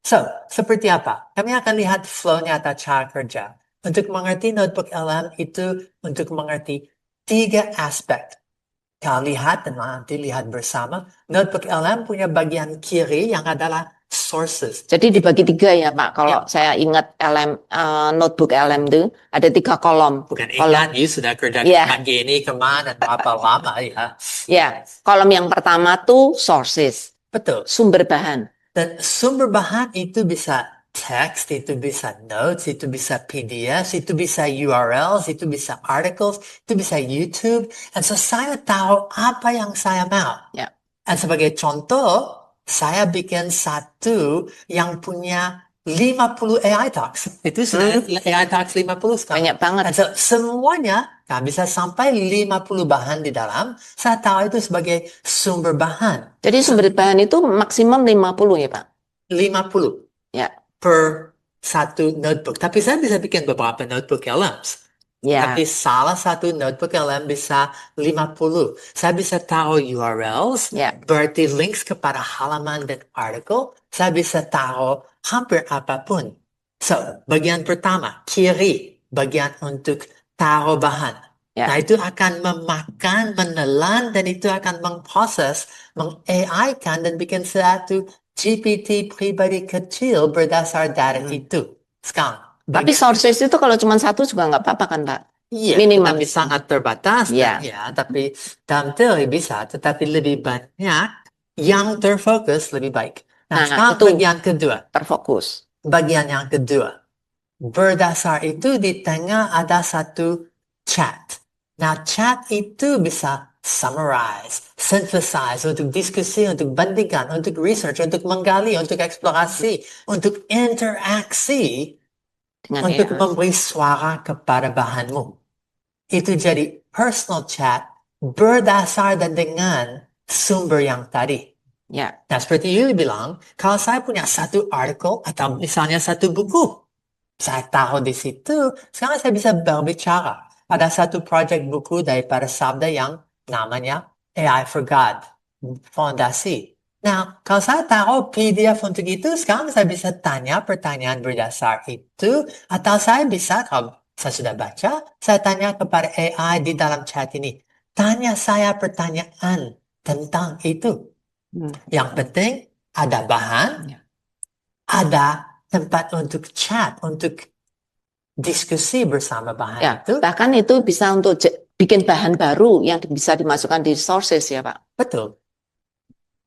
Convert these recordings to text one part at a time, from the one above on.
So, seperti apa? Kami akan lihat flow-nya atau cara kerja. Untuk mengerti notebook LM itu untuk mengerti 3 aspek. Kau lihat dan nanti lihat bersama. Notebook LM punya bagian kiri yang adalah sources. Jadi dibagi 3 ya Pak. Kalau Ya. saya ingat notebook LM itu ada 3 kolom. Bukan Kolom, ingat, you sudah kerja ya, pagi ini kemana atau apa lama ya. ya. Kolom yang pertama tuh sources, Betul. sumber bahan. Dan sumber bahan itu bisa text, itu bisa notes, itu bisa PDF, itu bisa URLs, itu bisa articles, itu bisa YouTube. Dan so saya tahu apa yang saya mau. Ya. Dan sebagai contoh, saya bikin satu yang punya 50 AI Talks. Itu sudah AI Talks 50 sekarang. Banyak banget. Dan so, semuanya bisa sampai 50 bahan di dalam. Saya tahu itu sebagai sumber bahan. Jadi sumber bahan itu maksimum 50 ya Pak? 50 Ya. per satu notebook. Tapi saya bisa bikin beberapa notebook LMs. Ya. Tapi salah satu notebook LM bisa 50. Saya bisa tahu URLs, Ya. berarti links kepada halaman dan artikel. Saya bisa tahu hampir apapun. So, bagian pertama, kiri, bagian untuk taruh bahan. Ya. Nah, itu akan memakan, menelan, dan itu akan memproses, meng-AI kan, dan bikin satu GPT pribadi kecil berdasar data itu. Sekarang, Tapi sources itu kalau cuma satu juga nggak apa-apa kan Pak? iya, Minimal. tapi sangat terbatas. Iya. Dan, ya, tapi dalam teori bisa, tetapi lebih banyak yang terfokus lebih baik. Nah, sekarang itu bagian kedua. terfokus. Bagian yang kedua. Berdasar itu di tengah ada satu chat. Nah, chat itu bisa summarize, synthesize, untuk diskusi, untuk bandingkan, untuk research, untuk menggali, untuk eksplorasi, untuk interaksi, Dengan untuk AI. memberi suara kepada bahanmu. Itu jadi personal chat berdasar dan dengan sumber yang tadi. Ya. Nah, seperti you bilang, kalau saya punya satu artikel atau misalnya satu buku, saya tahu di situ, sekarang saya bisa berbicara. Ada satu project buku daripada Sabda yang namanya AI for God, fondasi. Nah, kalau saya taruh PDF untuk itu, sekarang saya bisa tanya pertanyaan berdasar itu, atau saya bisa, kalau saya sudah baca, saya tanya kepada AI di dalam chat ini. Tanya saya pertanyaan tentang itu. Yang penting, ada bahan, ada tempat untuk chat, untuk diskusi bersama bahan Ya, itu. bahkan itu bisa untuk bikin bahan baru yang bisa dimasukkan di sources ya Pak. Betul.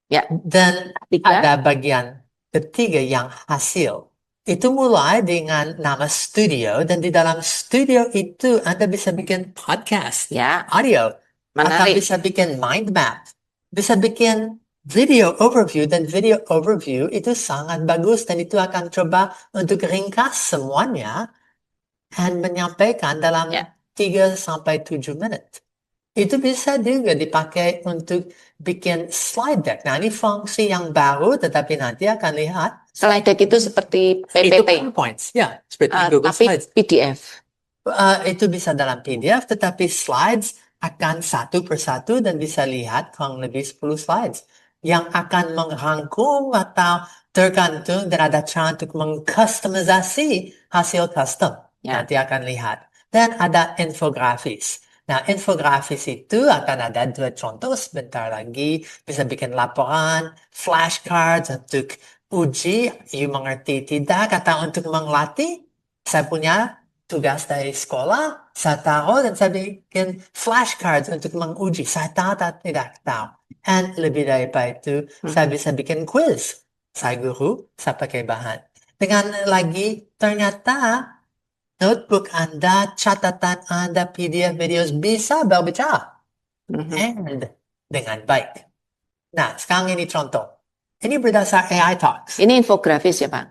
Ya. Dan ada bagian ketiga yang hasil. Itu mulai dengan nama studio, dan di dalam studio itu Anda bisa bikin podcast, Ya. audio, atau Menarik. bisa bikin mind map, bisa bikin video overview, dan video overview itu sangat bagus, dan itu akan coba untuk ringkas semuanya dan menyampaikan dalam 3-7 menit. Itu bisa juga dipakai untuk bikin slide deck. Nah, ini fungsi yang baru, tetapi nanti akan lihat. Slide deck itu seperti PPT. Itu PowerPoint, ya, seperti Google tapi Slides. PDF. Itu bisa dalam PDF, tetapi slides akan satu persatu dan bisa lihat kurang lebih 10 slides yang akan merangkum atau tergantung, dan ada cara untuk mengkustomisasi hasil custom. Ya. Nanti akan lihat. Dan ada infografis. Nah, infografis itu akan ada 2 contoh sebentar lagi. Bisa bikin laporan, flashcards untuk uji, you mengerti tidak, atau untuk melatih. Saya punya tugas dari sekolah, saya tahu, dan saya bikin flashcards untuk menguji. Saya tahu atau tidak tahu. Dan lebih daripada itu, saya bisa bikin quiz. Saya guru, saya pakai bahan. Dengan lagi, ternyata notebook Anda, catatan Anda, PDF, videos bisa berbicara. And dengan baik. Nah, sekarang ini contoh. Ini berdasar AI Talks. Ini infografis ya Pak?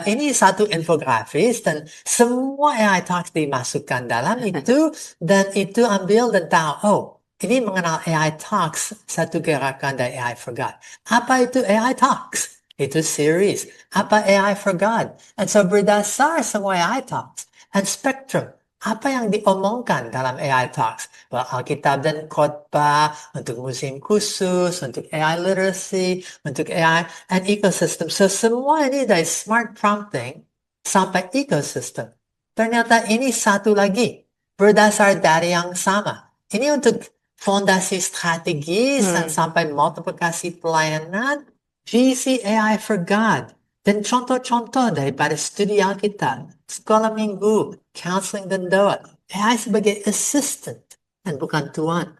Ini satu infografis, dan semua AI Talks dimasukkan dalam itu, dan itu ambil dan tahu, oh, ini mengenal AI Talks, satu gerakan dari AI for God. Apa itu AI Talks? Itu series. Apa AI for God? And so berdasar semua AI Talks and Spectrum, Apa yang diomongkan dalam AI Talks? Alkitab dan khotbah, untuk musim khusus, untuk AI literacy, untuk AI and ecosystem. So semua ini dari smart prompting sampai ecosystem. Ternyata ini satu lagi, berdasar dari yang sama. Ini untuk fondasi strategis dan sampai multiplikasi pelayanan, GC AI for God. Dan contoh-contoh daripada studi Alkitab, sekolah minggu, counseling dan doa, AI sebagai assistant dan bukan tuan.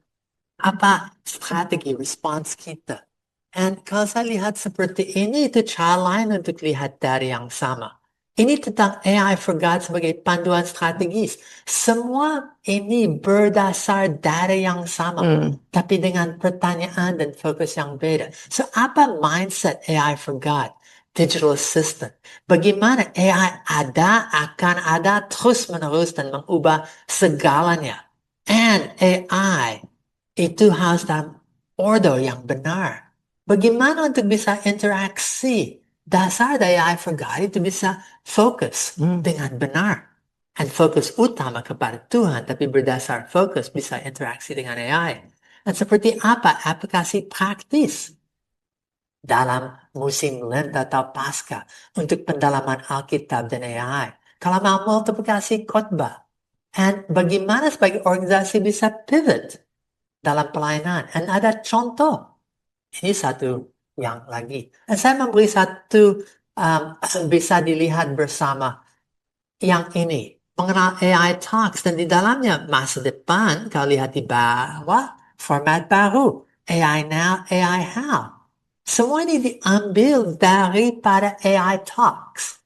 Apa strategi respons kita? And kalau saya lihat seperti ini, itu cara lain untuk lihat dari yang sama. Ini tentang AI for God sebagai panduan strategis. Semua ini berdasar dari yang sama, tapi dengan pertanyaan dan fokus yang beda. So, apa mindset AI for God? Digital assistant. Bagaimana AI akan ada terus-menerus dan mengubah segalanya. And AI itu harus dalam order yang benar. Bagaimana untuk bisa interaksi? Dasar dari AI for God itu bisa fokus dengan benar. Dan fokus utama kepada Tuhan, tapi berdasar fokus bisa interaksi dengan AI. Dan seperti apa aplikasi praktis dalam musim Lent atau Paskah untuk pendalaman Alkitab dan AI. Kalau mau multiplikasi khotbah. Dan bagaimana sebagai organisasi bisa pivot dalam pelayanan. Dan ada contoh. Ini satu yang lagi. Dan saya memberi satu bisa dilihat bersama yang ini. Mengenal AI Talks. Dan di dalamnya masa depan, kalau lihat di bawah, format baru. AI Now, AI How. Semua ini diambil daripada AI Talks.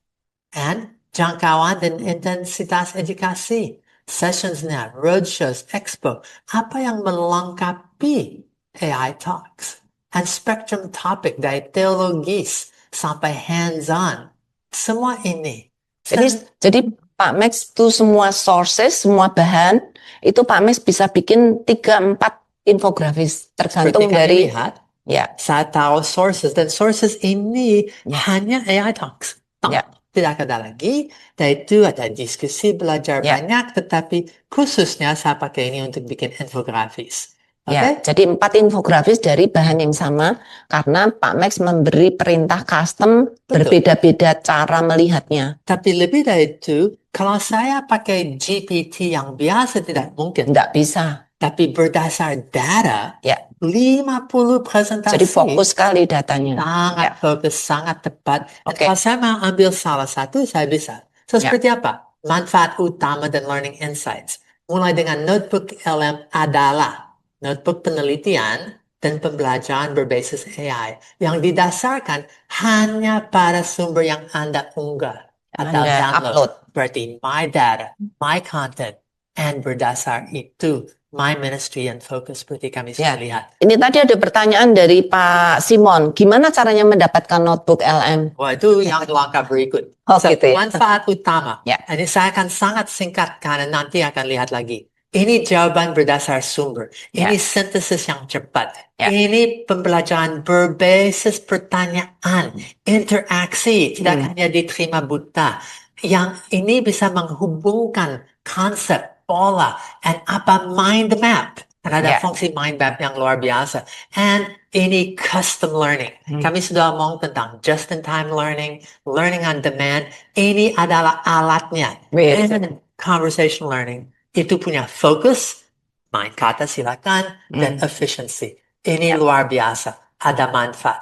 And jangkauan dan intensitas edukasi. Sessionsnya, roadshows, expo. Apa yang melengkapi AI Talks? And spectrum topic dari teologis sampai hands-on. Semua ini. Jadi Pak Max itu semua sources, semua bahan, itu Pak Max bisa bikin 3-4 infografis tergantung dari lihat, ya. Saya tahu sources dan sources ini hanya AI Talks. Ya. Tidak ada lagi. Dan itu ada diskusi, belajar banyak, tetapi khususnya saya pakai ini untuk bikin infografis. Ya, jadi 4 infografis dari bahan yang sama karena Pak Max memberi perintah custom berbeda-beda cara melihatnya. Tapi lebih dari itu, kalau saya pakai GPT yang biasa tidak mungkin. Tidak bisa. Tapi berdasar data, 50 presentasi. Jadi fokus sekali datanya. Sangat fokus, sangat tepat. Dan kalau saya mau ambil salah satu, saya bisa. So, seperti apa? Manfaat utama dan learning insights. Mulai dengan notebook LM adalah notebook penelitian dan pembelajaran berbasis AI yang didasarkan hanya pada sumber yang Anda unggah atau download. Berarti my data, my content, and berdasar itu my ministry and focus seperti kami sudah lihat. Ini tadi ada pertanyaan dari Pak Simon. Gimana caranya mendapatkan notebook LM? Wah, itu yang langkah berikut. Gitu ya. Manfaat utama. Ini saya akan sangat singkat karena nanti akan lihat lagi. Ini jawaban berdasar sumber. Ini sintesis yang cepat. Ini pembelajaran berbasis pertanyaan. Interaksi. Tidak hanya diterima buta. Yang ini bisa menghubungkan konsep, pola, and apa mind map. Dan ada fungsi mind map yang luar biasa. And ini custom learning. Kami sudah ngomong tentang just-in-time learning, learning on demand. Ini adalah alatnya. And conversation learning. Itu punya fokus, main kata silakan, dan efficiency. Ini luar biasa. Ada manfaat.